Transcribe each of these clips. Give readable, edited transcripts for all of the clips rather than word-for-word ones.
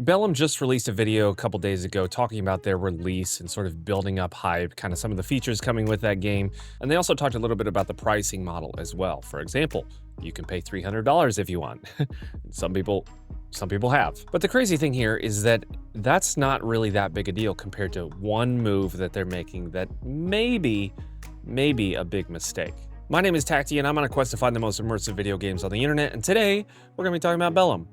Bellum just released a video a couple days ago talking about their release and sort of building up hype, kind of some of the features coming with that game. And they also talked a little bit about the pricing model as well. For example, you can pay $300 if you want. some people some people have. But the crazy thing here is that that's not really that big a deal compared to one move that they're making that maybe a big mistake. My name is Tacti and I'm on a quest to find the most immersive video games on the internet, and today we're going to be talking about Bellum.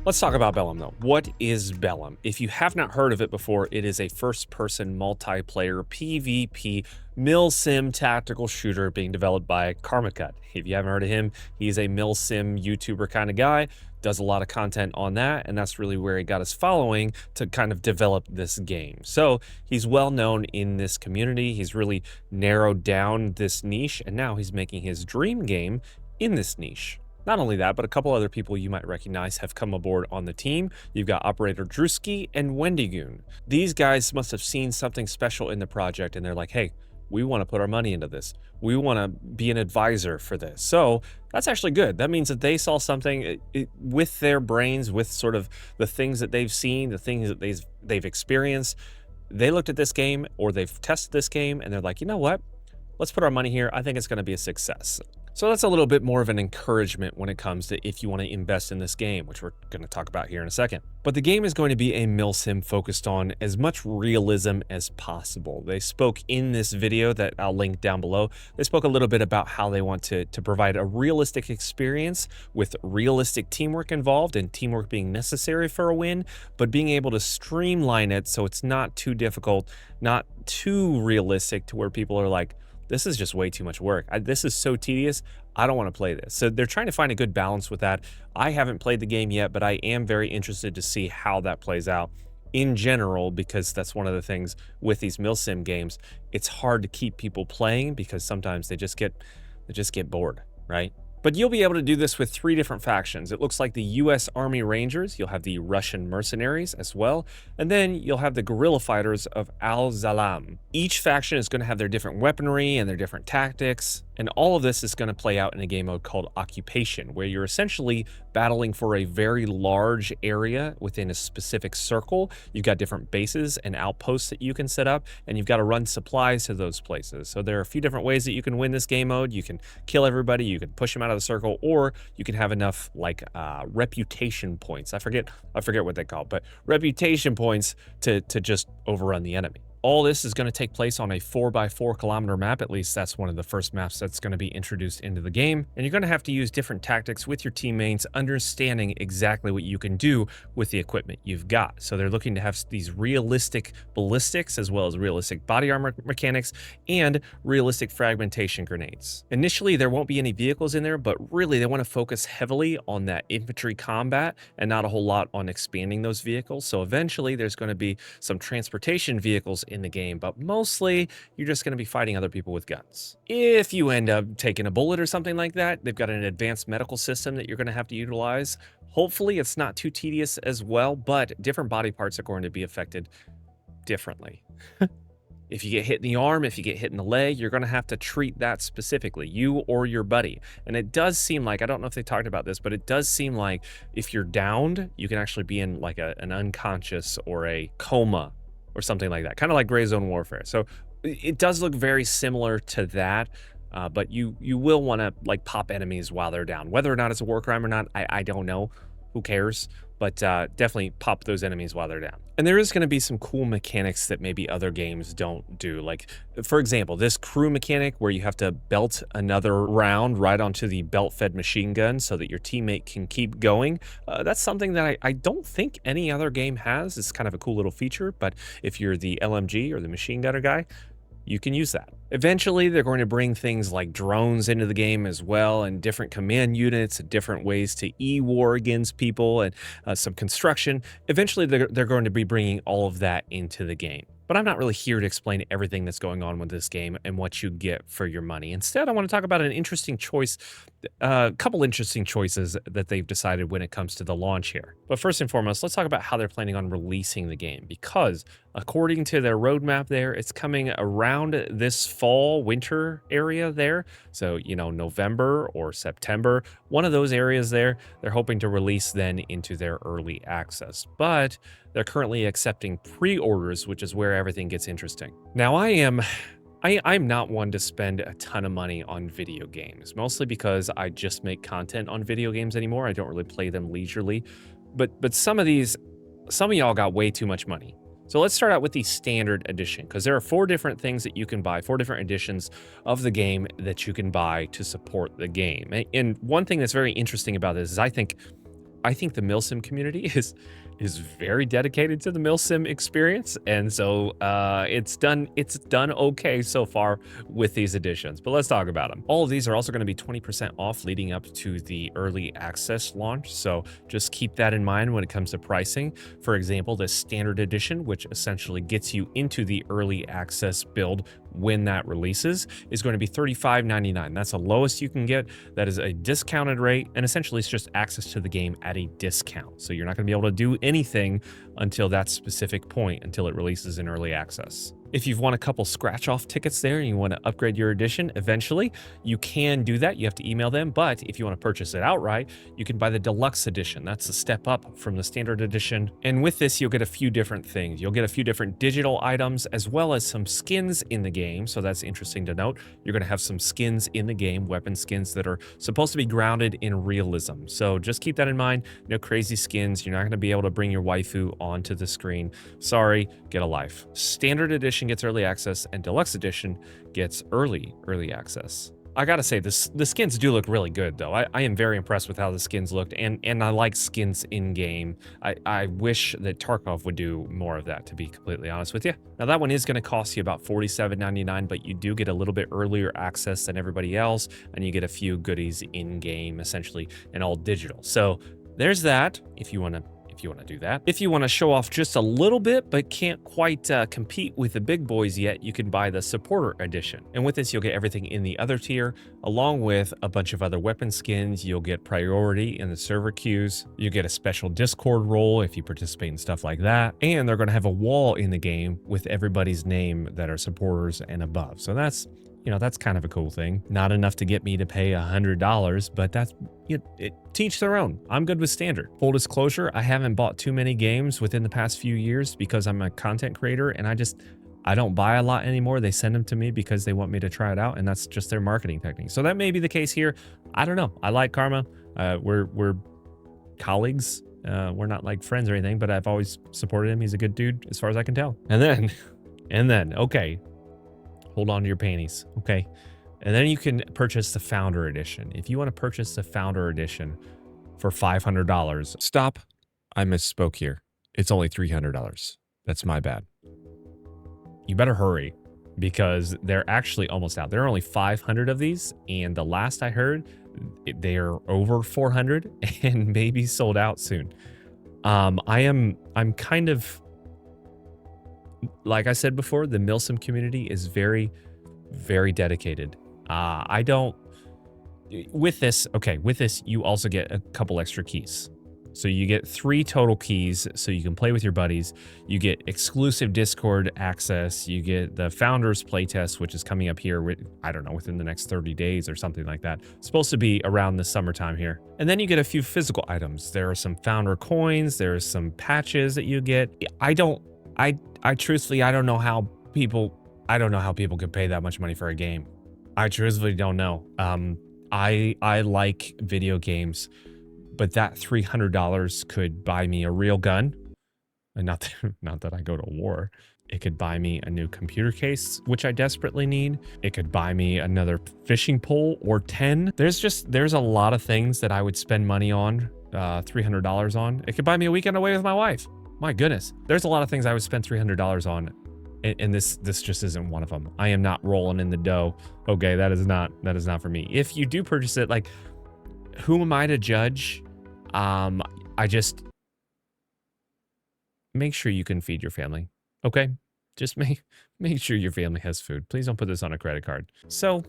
Let's talk about Bellum though. What is Bellum? If you have not heard of it before, it is a first-person multiplayer PvP milsim tactical shooter being developed by Karmakut. If you haven't heard of him, he's a milsim YouTuber kind of guy, does a lot of content on that, and that's really where he got his following to kind of develop this game. So he's well known in this community. He's really narrowed down this niche, and now he's making his dream game in this niche. Not only that, but a couple other people you might recognize have come aboard on the team. You've got Operator Drewski and Wendigoon. These guys must have seen something special in the project and they're like, hey, we want to put our money into this. We want to be an advisor for this. So that's actually good. That means that they saw something with their brains, with sort of the things that they've seen, the things that they've experienced. They looked at this game or they've tested this game and they're like, you know what? Let's put our money here. I think it's going to be a success. So that's a little bit more of an encouragement when it comes to if you want to invest in this game, which we're going to talk about here in a second. But the game is going to be a milsim focused on as much realism as possible. They spoke in this video that I'll link down below. They spoke a little bit about how they want to provide a realistic experience with realistic teamwork involved and teamwork being necessary for a win, but being able to streamline it so it's not too difficult, not too realistic to where people are like, this is just way too much work. This is so tedious. I don't want to play this. So they're trying to find a good balance with that. I haven't played the game yet, but I am very interested to see how that plays out in general, because that's one of the things with these milsim games. It's hard to keep people playing because sometimes they just get bored, right? But you'll be able to do this with 3 different factions. It looks like the US Army Rangers, you'll have the Russian mercenaries as well, and then you'll have the guerrilla fighters of Al-Zalam. Each faction is going to have their different weaponry and their different tactics, and all of this is going to play out in a game mode called Occupation, where you're essentially battling for a very large area within a specific circle. You've got different bases and outposts that you can set up, and you've got to run supplies to those places. So there are a few different ways that you can win this game mode. You can kill everybody, you can push them out of the circle, or you can have enough like reputation points. I forget what they call it, but reputation points to just overrun the enemy. All this is going to take place on a 4x4 kilometer map. At least that's one of the first maps that's going to be introduced into the game. And you're going to have to use different tactics with your teammates, understanding exactly what you can do with the equipment you've got. So they're looking to have these realistic ballistics as well as realistic body armor mechanics and realistic fragmentation grenades. Initially, there won't be any vehicles in there, but really they want to focus heavily on that infantry combat and not a whole lot on expanding those vehicles. So eventually there's going to be some transportation vehicles in the game, but mostly you're just going to be fighting other people with guns. If you end up taking a bullet or something like that, they've got an advanced medical system that you're going to have to utilize. Hopefully it's not too tedious as well, but different body parts are going to be affected differently. If you get hit in the arm, if you get hit in the leg, you're going to have to treat that specifically, you or your buddy. And it does seem like, I don't know if they talked about this, but it does seem like if you're downed, you can actually be in like an unconscious or a coma or something like that, kind of like gray zone warfare. So it does look very similar to that, but you will want to like pop enemies while they're down. Whether or not it's a war crime or not, I don't know. Who cares? But definitely pop those enemies while they're down. And there is going to be some cool mechanics that maybe other games don't do. Like, for example, this crew mechanic where you have to belt another round right onto the belt-fed machine gun so that your teammate can keep going. That's something that I don't think any other game has. It's kind of a cool little feature, but if you're the LMG or the machine gunner guy, you can use that. Eventually, they're going to bring things like drones into the game as well, and different command units, and different ways to e-war against people, and some construction. Eventually, they're going to be bringing all of that into the game. But I'm not really here to explain everything that's going on with this game and what you get for your money. Instead, I want to talk about an interesting choice, a couple interesting choices that they've decided when it comes to the launch here. But first and foremost, let's talk about how they're planning on releasing the game, because According to their roadmap there, it's coming around this fall, winter area there. So, you know, November or September, one of those areas there, they're hoping to release then into their early access. But they're currently accepting pre-orders, which is where everything gets interesting. Now, I'm not one to spend a ton of money on video games, mostly because I just make content on video games anymore. I don't really play them leisurely. But some of y'all got way too much money. So let's start out with the standard edition, because there are 4 different things that you can buy, 4 different editions of the game that you can buy to support the game. And one thing that's very interesting about this is I think the milsim community is very dedicated to the milsim experience, and so it's done okay so far with these editions. But let's talk about them. All of these are also going to be 20% off leading up to the early access launch, so just keep that in mind when it comes to pricing. For example, the standard edition, which essentially gets you into the early access build when that releases, is going to be $35.99. That's the lowest you can get. That is a discounted rate, and essentially it's just access to the game at a discount. So you're not going to be able to do anything until that specific point, until it releases in early access. If you've won a couple scratch-off tickets there and you want to upgrade your edition eventually, you can do that. You have to email them, but if you want to purchase it outright, you can buy the deluxe edition. That's a step up from the standard edition. And with this, you'll get a few different things. You'll get a few different digital items as well as some skins in the game, so that's interesting to note. You're going to have some skins in the game, weapon skins that are supposed to be grounded in realism. So just keep that in mind. No crazy skins. You're not going to be able to bring your waifu onto the screen. Sorry, get a life. Standard edition gets early access and deluxe edition gets early access. I gotta say, the skins do look really good though. I am very impressed with how the skins looked, and I like skins in game. I wish that Tarkov would do more of that, to be completely honest with you. Now that one is going to cost you about $47.99, but you do get a little bit earlier access than everybody else, and you get a few goodies in game, essentially, and all digital. So there's that. If you want to do that. If you want to show off just a little bit, but can't quite compete with the big boys yet, you can buy the supporter edition. And with this, you'll get everything in the other tier, along with a bunch of other weapon skins. You'll get priority in the server queues. You get a special Discord role if you participate in stuff like that. And they're going to have a wall in the game with everybody's name that are supporters and above. So that's, you know, that's kind of a cool thing. Not enough to get me to pay $100, but that's, you know, teach their own. I'm good with standard. Full disclosure, I haven't bought too many games within the past few years because I'm a content creator and I don't buy a lot anymore. They send them to me because they want me to try it out, and that's just their marketing technique. So that may be the case here. I don't know. I like Karma. We're colleagues. We're not like friends or anything, but I've always supported him. He's a good dude as far as I can tell. And then, okay. Hold on to your panties, okay? And then you can purchase the Founder Edition. If you want to purchase the Founder Edition for $500, stop. I misspoke here. It's only $300. That's my bad. You better hurry because they're actually almost out. There are only 500 of these, and the last I heard, they're over 400 and maybe sold out soon. I'm kind of, like I said before, the milsim community is very, very dedicated. With this, you also get a couple extra keys. So you get 3 total keys so you can play with your buddies. You get exclusive Discord access. You get the Founders playtest, which is coming up here with, I don't know, within the next 30 days or something like that. It's supposed to be around the summertime here. And then you get a few physical items. There are some Founder coins. There's some patches that you get. I truthfully, I don't know how people could pay that much money for a game. I truthfully don't know. I like video games, but that $300 could buy me a real gun. And not that I go to war. It could buy me a new computer case, which I desperately need. It could buy me another fishing pole or 10. There's a lot of things that I would spend money on, $300 on. It could buy me a weekend away with my wife. My goodness. There's a lot of things I would spend $300 on. And this just isn't one of them. I am not rolling in the dough. Okay, that is not for me. If you do purchase it, like, who am I to judge? I just make sure you can feed your family. Okay, just make sure your family has food. Please don't put this on a credit card. So,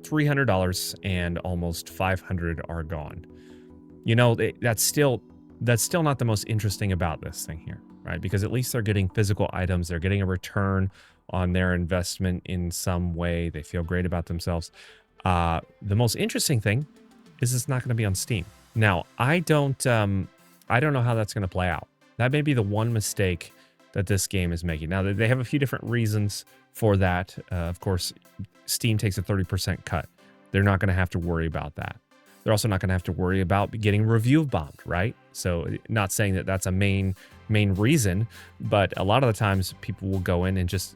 $300 and almost 500 are gone. You know, that's still not the most interesting about this thing here. right? Because at least they're getting physical items. They're getting a return on their investment in some way. They feel great about themselves. The most interesting thing is it's not going to be on Steam. Now, I don't know how that's going to play out. That may be the one mistake that this game is making. Now, they have a few different reasons for that. Of course, Steam takes a 30% cut. They're not going to have to worry about that. They're also not going to have to worry about getting review bombed, right? So not saying that that's a main reason, but a lot of the times people will go in and just,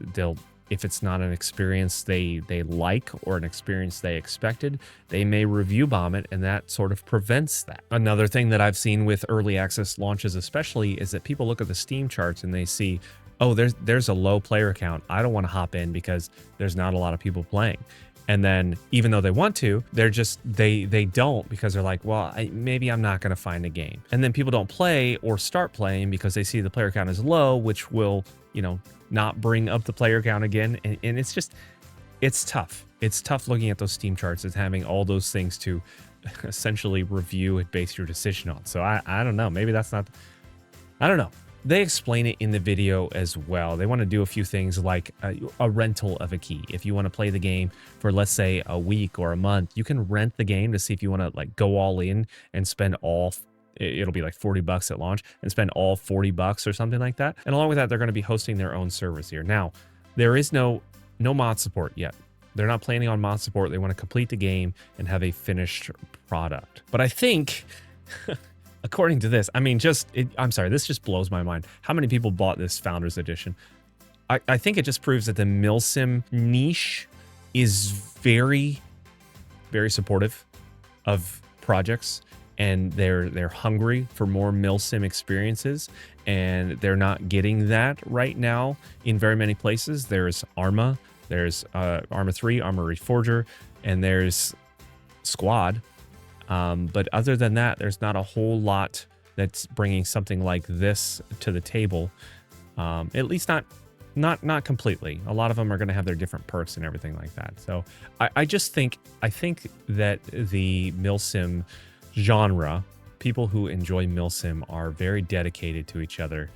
if it's not an experience they like or an experience they expected, they may review bomb it, and that sort of prevents that. Another thing that I've seen with early access launches especially is that people look at the Steam charts and they see, oh, there's a low player count. I don't want to hop in because there's not a lot of people playing. And then even though they want to, they're just, they don't, because they're like, well, maybe I'm not going to find a game. And then people don't play or start playing because they see the player count is low, which will, not bring up the player count again. And it's just, it's tough. It's tough looking at those Steam charts and having all those things to essentially review and base your decision on. So I don't know. Maybe that's not, I don't know. They explain it in the video as well. They want to do a few things like a rental of a key. If you want to play the game for, let's say, a week or a month, you can rent the game to see if you want to go all in and spend all, it'll be like $40 at launch, and spend all $40 or something like that. And along with that, they're going to be hosting their own servers here. Now, there is no mod support yet. They're not planning on mod support. They want to complete the game and have a finished product. But I think... according to this, I'm sorry, this just blows my mind. How many people bought this Founders Edition? I think it just proves that the milsim niche is very, very supportive of projects, and they're hungry for more milsim experiences, and they're not getting that right now in very many places. There's Arma, there's Arma 3, Arma Reforger, and there's Squad. But other than that, there's not a whole lot that's bringing something like this to the table. At least not completely. A lot of them are going to have their different perks and everything like that. So I think that the milsim genre, people who enjoy milsim are very dedicated to each other.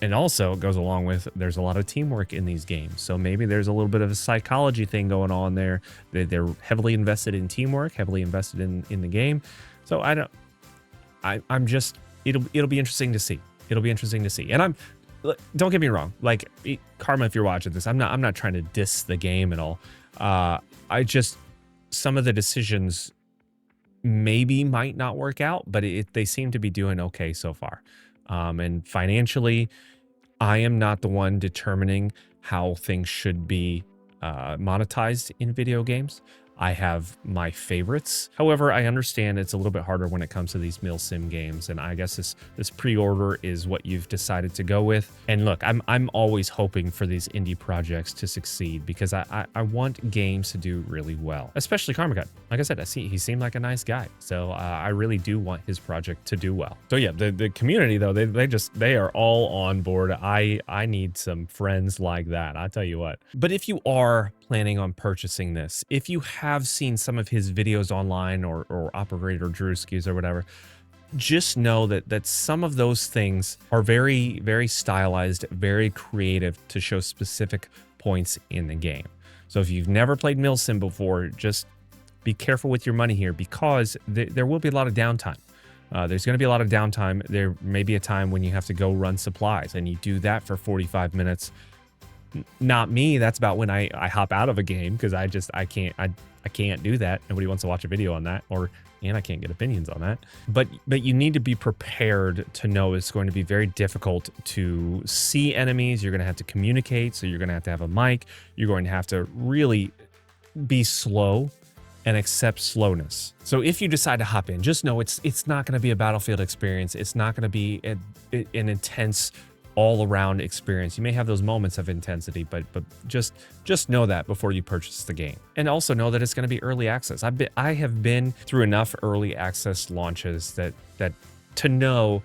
And also it goes along with, there's a lot of teamwork in these games. So maybe there's a little bit of a psychology thing going on there. They're heavily invested in teamwork, heavily invested in the game. So I'm just, it'll be interesting to see. It'll be interesting to see. And don't get me wrong. Like, Karma, if you're watching this, I'm not trying to diss the game at all. Some of the decisions maybe might not work out, but they seem to be doing okay so far. And financially, I am not the one determining how things should be monetized in video games. I have my favorites. However, I understand it's a little bit harder when it comes to these milsim games, and I guess this pre-order is what you've decided to go with. And look, I'm always hoping for these indie projects to succeed, because I want games to do really well, especially Karmakut. Like I said, he seemed like a nice guy, so I really do want his project to do well. So yeah, the community though, they are all on board. I need some friends like that, I tell you what. But if you are planning on purchasing this, if you have seen some of his videos online or Operator Drewski's or whatever, just know that some of those things are very, very stylized, very creative to show specific points in the game. So if you've never played milsim before, just be careful with your money here, because there will be a lot of downtime. There's going to be a lot of downtime. There may be a time when you have to go run supplies, and you do that for 45 minutes. Not me. That's about when I hop out of a game, because I can't do that. Nobody wants to watch a video on that, and I can't get opinions on that. But you need to be prepared to know it's going to be very difficult to see enemies. You're going to have to communicate, so you're going to have a mic. You're going to have to really be slow and accept slowness. So if you decide to hop in, just know it's not going to be a Battlefield experience. It's not going to be an intense all-around experience. You may have those moments of intensity, but just know that before you purchase the game. And also know that it's going to be early access. I have been through enough early access launches that to know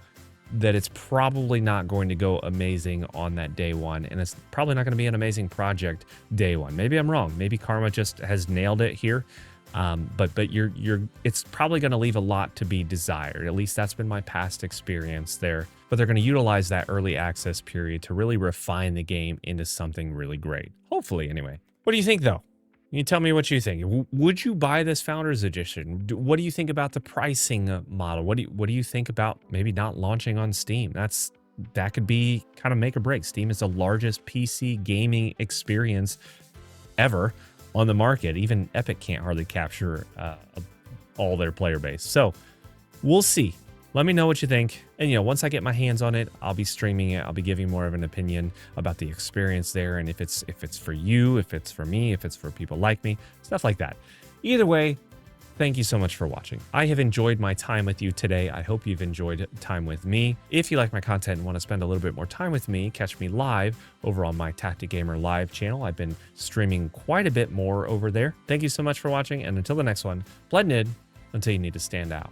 that it's probably not going to go amazing on that day one, and it's probably not going to be an amazing project day one. Maybe I'm wrong. Maybe Karma just has nailed it here. But it's probably going to leave a lot to be desired. At least that's been my past experience there. But they're going to utilize that early access period to really refine the game into something really great. Hopefully, anyway. What do you think, though? You tell me what you think. Would you buy this Founders Edition? What do you think about the pricing model? What do you think about maybe not launching on Steam? That could be kind of make or break. Steam is the largest PC gaming experience ever on the market. Even Epic can't hardly capture all their player base. So we'll see. Let me know what you think. And, once I get my hands on it, I'll be streaming it. I'll be giving more of an opinion about the experience there. And if it's for you, if it's for me, if it's for people like me, stuff like that. Either way, thank you so much for watching. I have enjoyed my time with you today. I hope you've enjoyed time with me. If you like my content and want to spend a little bit more time with me, catch me live over on my Tactic Gamer live channel. I've been streaming quite a bit more over there. Thank you so much for watching. And until the next one, Blood Nid, until you need to stand out.